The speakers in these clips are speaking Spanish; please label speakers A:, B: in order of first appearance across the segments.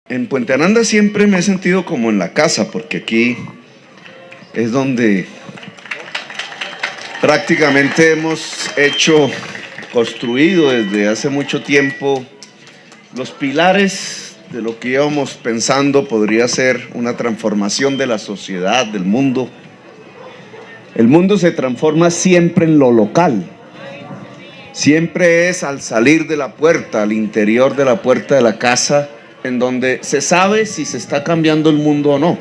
A: En Puente Aranda siempre me he sentido como en la casa, porque aquí es donde prácticamente hemos construido desde hace mucho tiempo los pilares de lo que íbamos pensando podría ser una transformación de la sociedad, del mundo. El mundo se transforma siempre en lo local. Siempre es al salir de la puerta, al interior de la puerta de la casa, en donde se sabe si se está cambiando el mundo o no.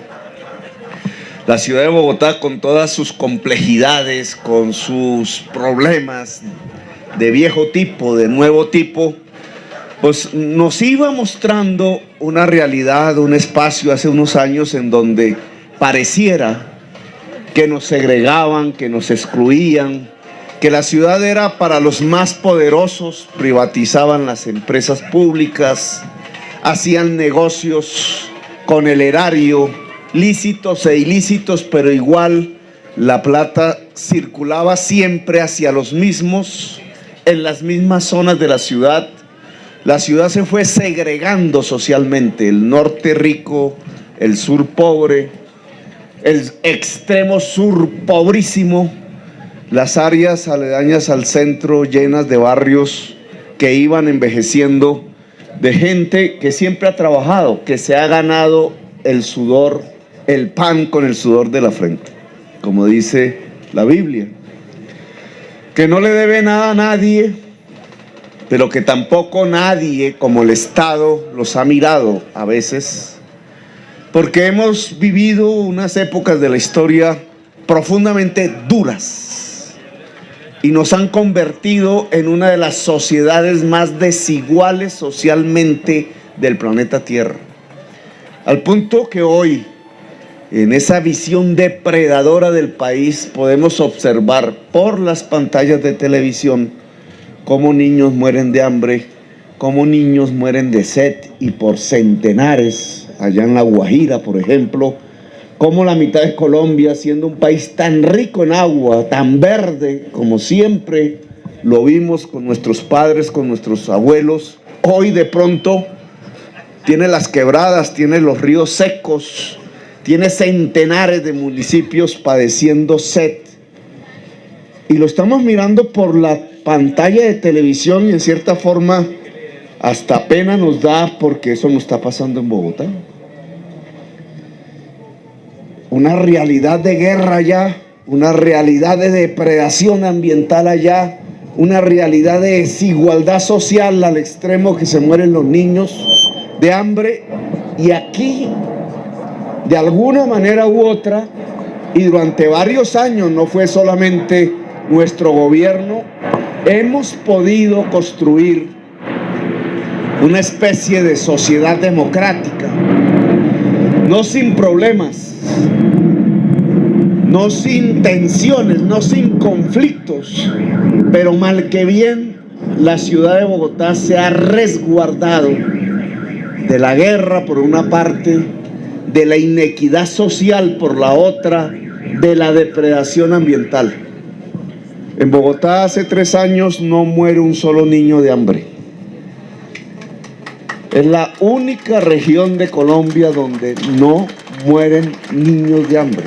A: La ciudad de Bogotá, con todas sus complejidades, con sus problemas de viejo tipo, de nuevo tipo, pues nos iba mostrando una realidad, un espacio hace unos años en donde pareciera que nos segregaban, que nos excluían, que la ciudad era para los más poderosos, privatizaban las empresas públicas, hacían negocios con el erario, lícitos e ilícitos, pero igual la plata circulaba siempre hacia los mismos, en las mismas zonas de la ciudad. La ciudad se fue segregando socialmente, el norte rico, el sur pobre, el extremo sur pobrísimo, las áreas aledañas al centro llenas de barrios que iban envejeciendo, de gente que siempre ha trabajado, que se ha ganado el sudor, el pan con el sudor de la frente, como dice la Biblia, que no le debe nada a nadie, pero que tampoco nadie, como el Estado, los ha mirado a veces, porque hemos vivido unas épocas de la historia profundamente duras y nos han convertido en una de las sociedades más desiguales socialmente del planeta Tierra. Al punto que hoy, en esa visión depredadora del país, podemos observar por las pantallas de televisión cómo niños mueren de hambre, cómo niños mueren de sed y por centenares, allá en La Guajira, por ejemplo, cómo la mitad de Colombia, siendo un país tan rico en agua, tan verde, como siempre lo vimos con nuestros padres, con nuestros abuelos, hoy de pronto tiene las quebradas, tiene los ríos secos, tiene centenares de municipios padeciendo sed. Y lo estamos mirando por la pantalla de televisión y en cierta forma hasta pena nos da porque eso no está pasando en Bogotá. Una realidad de guerra allá, una realidad de depredación ambiental allá, una realidad de desigualdad social al extremo que se mueren los niños de hambre. Y aquí, de alguna manera u otra, y durante varios años, no fue solamente nuestro gobierno, hemos podido construir una especie de sociedad democrática, no sin problemas, no sin tensiones, no sin conflictos, pero mal que bien la ciudad de Bogotá se ha resguardado de la guerra por una parte, de la inequidad social por la otra, de la depredación ambiental. En Bogotá hace 3 años no muere un solo niño de hambre. Es la única región de Colombia donde no mueren niños de hambre.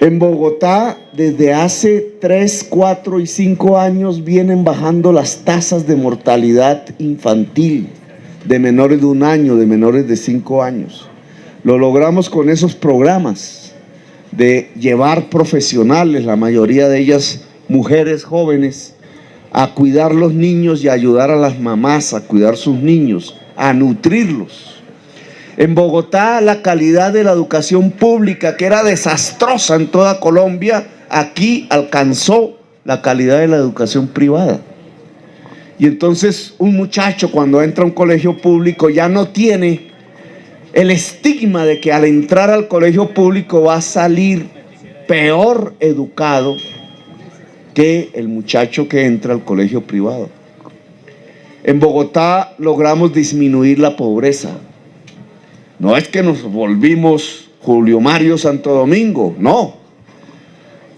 A: En Bogotá, desde hace 3, 4 y 5 años vienen bajando las tasas de mortalidad infantil de menores de 1 año, de menores de 5 años. Lo logramos con esos programas de llevar profesionales, la mayoría de ellas mujeres jóvenes, a cuidar los niños y ayudar a las mamás a cuidar sus niños, a nutrirlos. En Bogotá, la calidad de la educación pública, que era desastrosa en toda Colombia, aquí alcanzó la calidad de la educación privada. Y entonces un muchacho cuando entra a un colegio público ya no tiene el estigma de que al entrar al colegio público va a salir peor educado que el muchacho que entra al colegio privado. En Bogotá logramos disminuir la pobreza. No es que nos volvimos Julio Mario Santo Domingo, no.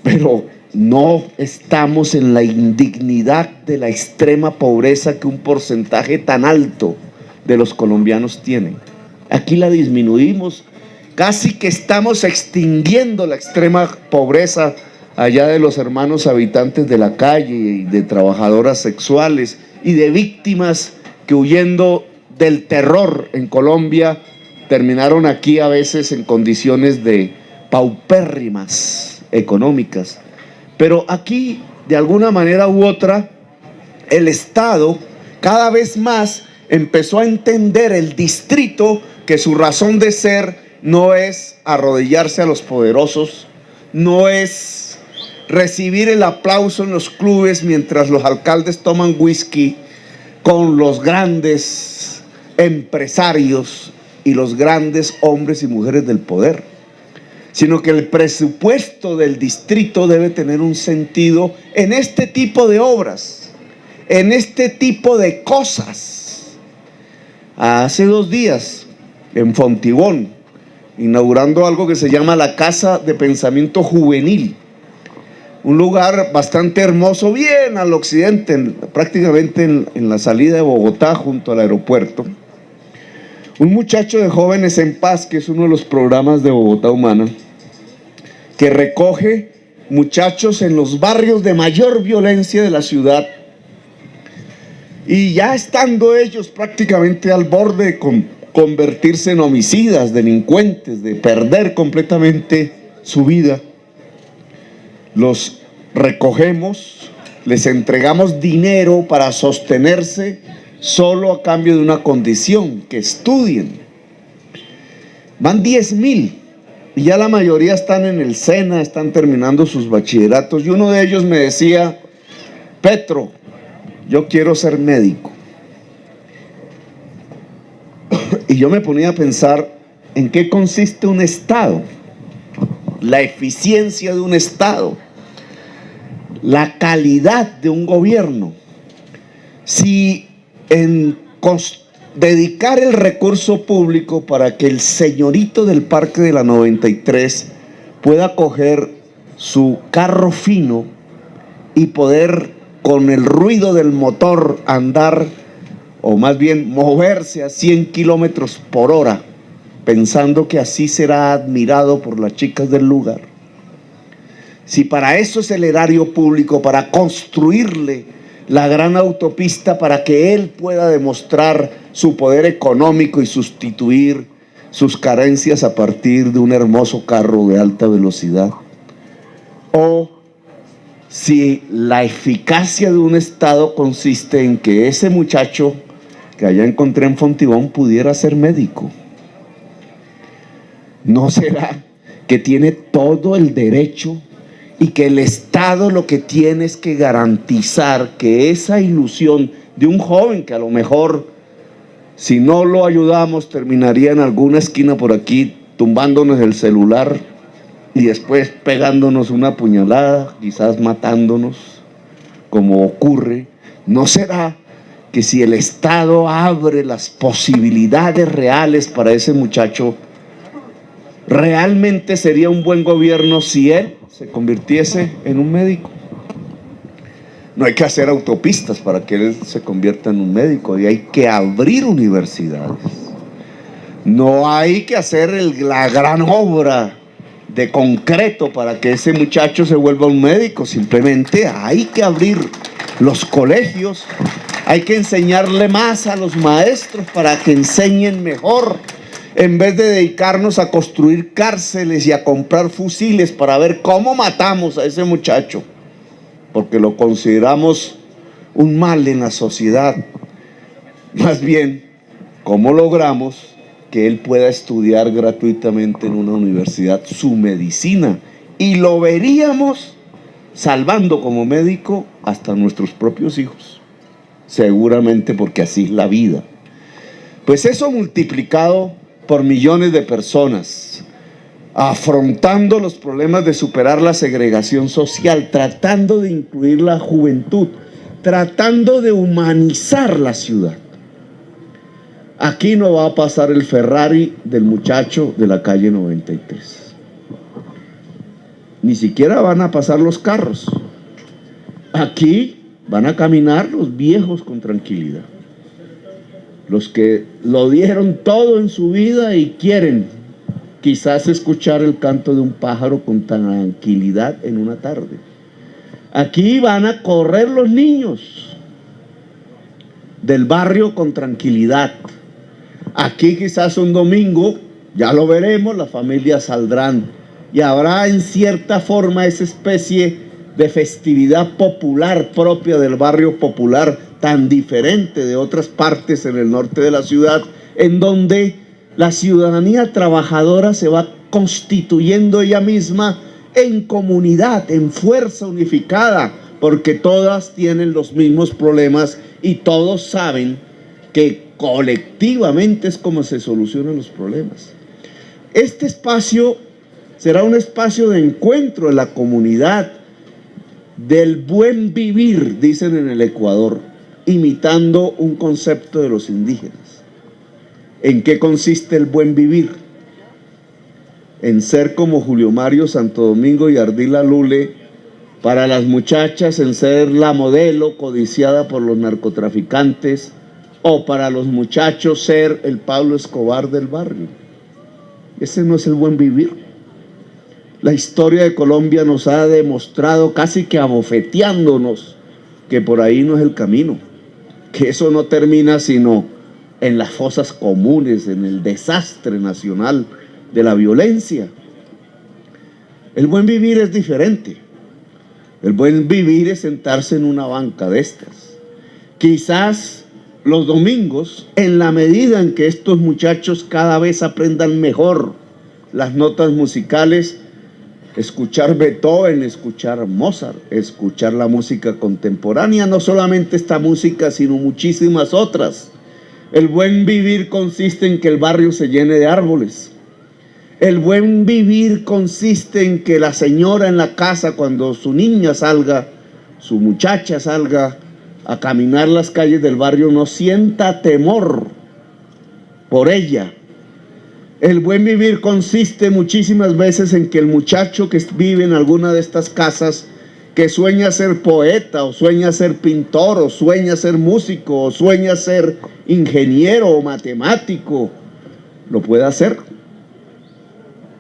A: Pero no estamos en la indignidad de la extrema pobreza que un porcentaje tan alto de los colombianos tienen. Aquí la disminuimos, casi que estamos extinguiendo la extrema pobreza allá de los hermanos habitantes de la calle y de trabajadoras sexuales y de víctimas que huyendo del terror en Colombia terminaron aquí a veces en condiciones de paupérrimas económicas. Pero aquí, de alguna manera u otra, el Estado cada vez más empezó a entender el distrito, que su razón de ser no es arrodillarse a los poderosos, no es recibir el aplauso en los clubes mientras los alcaldes toman whisky con los grandes empresarios y los grandes hombres y mujeres del poder, sino que el presupuesto del distrito debe tener un sentido en este tipo de obras, en este tipo de cosas. Hace 2 días, en Fontibón, inaugurando algo que se llama la Casa de Pensamiento Juvenil, un lugar bastante hermoso, bien al occidente, prácticamente en la salida de Bogotá, junto al aeropuerto. Un muchacho de Jóvenes en Paz, que es uno de los programas de Bogotá Humana, que recoge muchachos en los barrios de mayor violencia de la ciudad, y ya estando ellos prácticamente al borde de convertirse en homicidas, delincuentes, de perder completamente su vida, los recogemos, les entregamos dinero para sostenerse solo a cambio de una condición: que estudien. Van 10.000 y ya la mayoría están en el SENA, están terminando sus bachilleratos, y uno de ellos me decía: Petro, yo quiero ser médico. Y yo me ponía a pensar en qué consiste un Estado, la eficiencia de un Estado, la calidad de un gobierno, si en dedicar el recurso público para que el señorito del Parque de la 93 pueda coger su carro fino y poder, con el ruido del motor, andar, o más bien moverse a 100 kilómetros por hora, pensando que así será admirado por las chicas del lugar. Si para eso es el erario público, para construirle la gran autopista para que él pueda demostrar su poder económico y sustituir sus carencias a partir de un hermoso carro de alta velocidad, o si la eficacia de un Estado consiste en que ese muchacho que allá encontré en Fontibón pudiera ser médico. ¿No será que tiene todo el derecho y que el Estado lo que tiene es que garantizar que esa ilusión de un joven que a lo mejor, si no lo ayudamos, terminaría en alguna esquina por aquí tumbándonos el celular y después pegándonos una puñalada, quizás matándonos, como ocurre? ¿No será que si el Estado abre las posibilidades reales para ese muchacho, realmente sería un buen gobierno si él se convirtiese en un médico? No hay que hacer autopistas para que él se convierta en un médico, y hay que abrir universidades. No hay que hacer la gran obra de concreto para que ese muchacho se vuelva un médico. Simplemente hay que abrir los colegios, hay que enseñarle más a los maestros para que enseñen mejor, en vez de dedicarnos a construir cárceles y a comprar fusiles para ver cómo matamos a ese muchacho, porque lo consideramos un mal en la sociedad. Más bien, ¿cómo logramos que él pueda estudiar gratuitamente en una universidad su medicina? Y lo veríamos salvando como médico hasta nuestros propios hijos, seguramente, porque así es la vida. Pues eso multiplicado por millones de personas, afrontando los problemas de superar la segregación social, tratando de incluir la juventud, tratando de humanizar la ciudad. Aquí no va a pasar el Ferrari del muchacho de la calle 93. Ni siquiera van a pasar los carros. Aquí van a caminar los viejos con tranquilidad. los que lo dieron todo en su vida y quieren quizás escuchar el canto de un pájaro con tranquilidad en una tarde. Aquí van a correr los niños del barrio con tranquilidad. Aquí quizás un domingo, ya lo veremos, las familias saldrán y habrá en cierta forma esa especie de festividad popular propia del barrio popular, tan diferente de otras partes en el norte de la ciudad, en donde la ciudadanía trabajadora se va constituyendo ella misma en comunidad, en fuerza unificada, porque todas tienen los mismos problemas y todos saben que colectivamente es como se solucionan los problemas. Este espacio será un espacio de encuentro en la comunidad, del buen vivir, dicen en el Ecuador, imitando un concepto de los indígenas. ¿En qué consiste el buen vivir? En ser como Julio Mario Santo Domingo y Ardila Lule, para las muchachas en ser la modelo codiciada por los narcotraficantes, o para los muchachos ser el Pablo Escobar del barrio. Ese no es el buen vivir. La historia de Colombia nos ha demostrado, casi que abofeteándonos, que por ahí no es el camino, que eso no termina sino en las fosas comunes, en el desastre nacional de la violencia. El buen vivir es diferente. El buen vivir es sentarse en una banca de estas. Quizás los domingos, en la medida en que estos muchachos cada vez aprendan mejor las notas musicales, escuchar Beethoven, escuchar Mozart, escuchar la música contemporánea, no solamente esta música, sino muchísimas otras. El buen vivir consiste en que el barrio se llene de árboles. El buen vivir consiste en que la señora en la casa, cuando su niña salga, su muchacha salga a caminar las calles del barrio, no sienta temor por ella. El buen vivir consiste muchísimas veces en que el muchacho que vive en alguna de estas casas, que sueña ser poeta, o sueña ser pintor, o sueña ser músico, o sueña ser ingeniero o matemático, lo pueda hacer.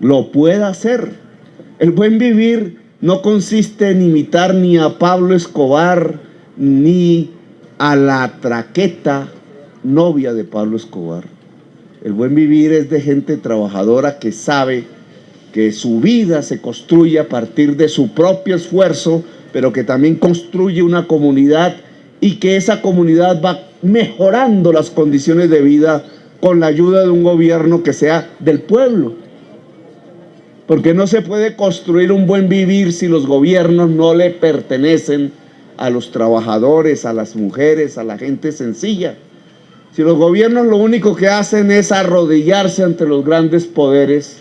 A: Lo pueda hacer. El buen vivir no consiste en imitar ni a Pablo Escobar, ni a la traqueta novia de Pablo Escobar. El buen vivir es de gente trabajadora que sabe que su vida se construye a partir de su propio esfuerzo, pero que también construye una comunidad y que esa comunidad va mejorando las condiciones de vida con la ayuda de un gobierno que sea del pueblo. Porque no se puede construir un buen vivir si los gobiernos no le pertenecen a los trabajadores, a las mujeres, a la gente sencilla. Si los gobiernos lo único que hacen es arrodillarse ante los grandes poderes,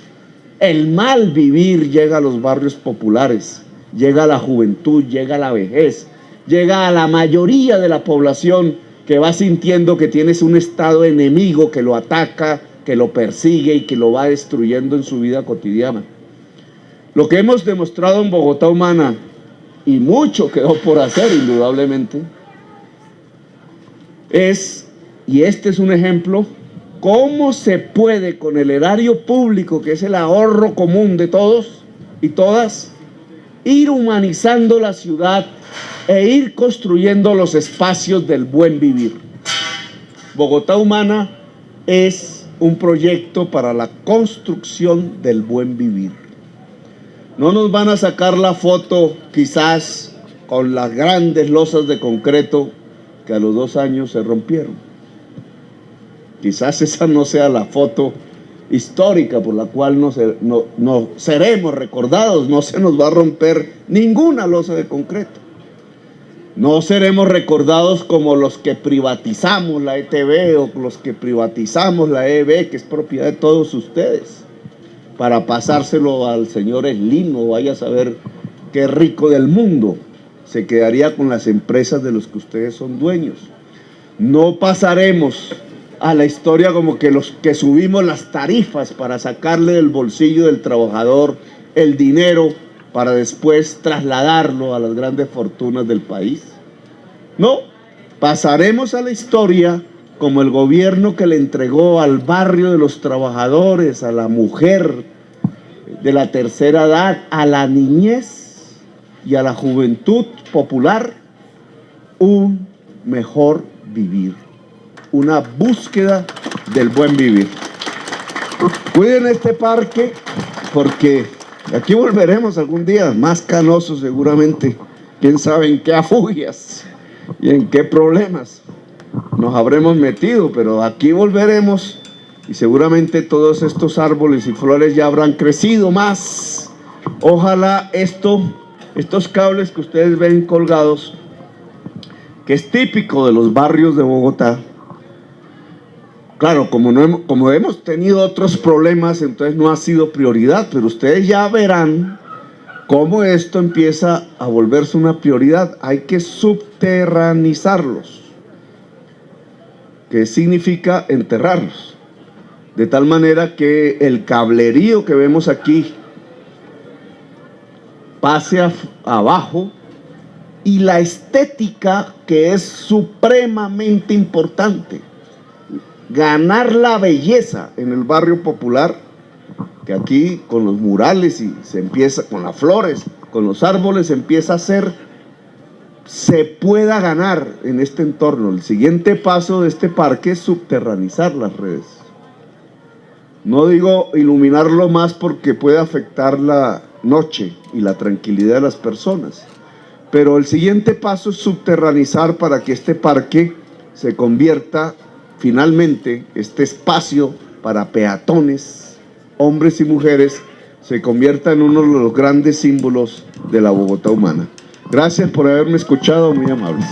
A: el mal vivir llega a los barrios populares, llega a la juventud, llega a la vejez, llega a la mayoría de la población que va sintiendo que tienes un estado enemigo que lo ataca, que lo persigue y que lo va destruyendo en su vida cotidiana. Lo que hemos demostrado en Bogotá Humana, y mucho quedó por hacer indudablemente, es, y este es un ejemplo, cómo se puede con el erario público, que es el ahorro común de todos y todas, ir humanizando la ciudad e ir construyendo los espacios del buen vivir. Bogotá Humana es un proyecto para la construcción del buen vivir. No nos van a sacar la foto quizás con las grandes losas de concreto que a los 2 años se rompieron. Quizás esa no sea la foto histórica por la cual no seremos recordados. No se nos va a romper ninguna losa de concreto. No seremos recordados como los que privatizamos la ETV o los que privatizamos la EB, que es propiedad de todos ustedes, para pasárselo al señor Slim, o vaya a saber qué rico del mundo se quedaría con las empresas de los que ustedes son dueños. No pasaremos a la historia como que los que subimos las tarifas para sacarle del bolsillo del trabajador el dinero para después trasladarlo a las grandes fortunas del país. No, pasaremos a la historia como el gobierno que le entregó al barrio de los trabajadores, a la mujer de la tercera edad, a la niñez y a la juventud popular, un mejor vivir, una búsqueda del buen vivir. Cuiden este parque porque aquí volveremos algún día, más canosos seguramente, quién sabe en qué afugias y en qué problemas nos habremos metido, pero aquí volveremos y seguramente todos estos árboles y flores ya habrán crecido más. Ojalá estos cables que ustedes ven colgados, que es típico de los barrios de Bogotá, claro, como hemos tenido otros problemas, entonces no ha sido prioridad, pero ustedes ya verán cómo esto empieza a volverse una prioridad. Hay que subterranizarlos. ¿Qué significa enterrarlos? De tal manera que el cablerío que vemos aquí pase abajo y la estética, que es supremamente importante, ganar la belleza en el barrio popular, que aquí con los murales y se empieza con las flores, con los árboles se empieza a hacer, se pueda ganar en este entorno. El siguiente paso de este parque es subterranizar las redes. No digo iluminarlo más porque puede afectar la noche y la tranquilidad de las personas, pero el siguiente paso es subterranizar para que este parque se convierta finalmente, este espacio para peatones, hombres y mujeres, se convierta en uno de los grandes símbolos de la Bogotá humana. Gracias por haberme escuchado, muy amables.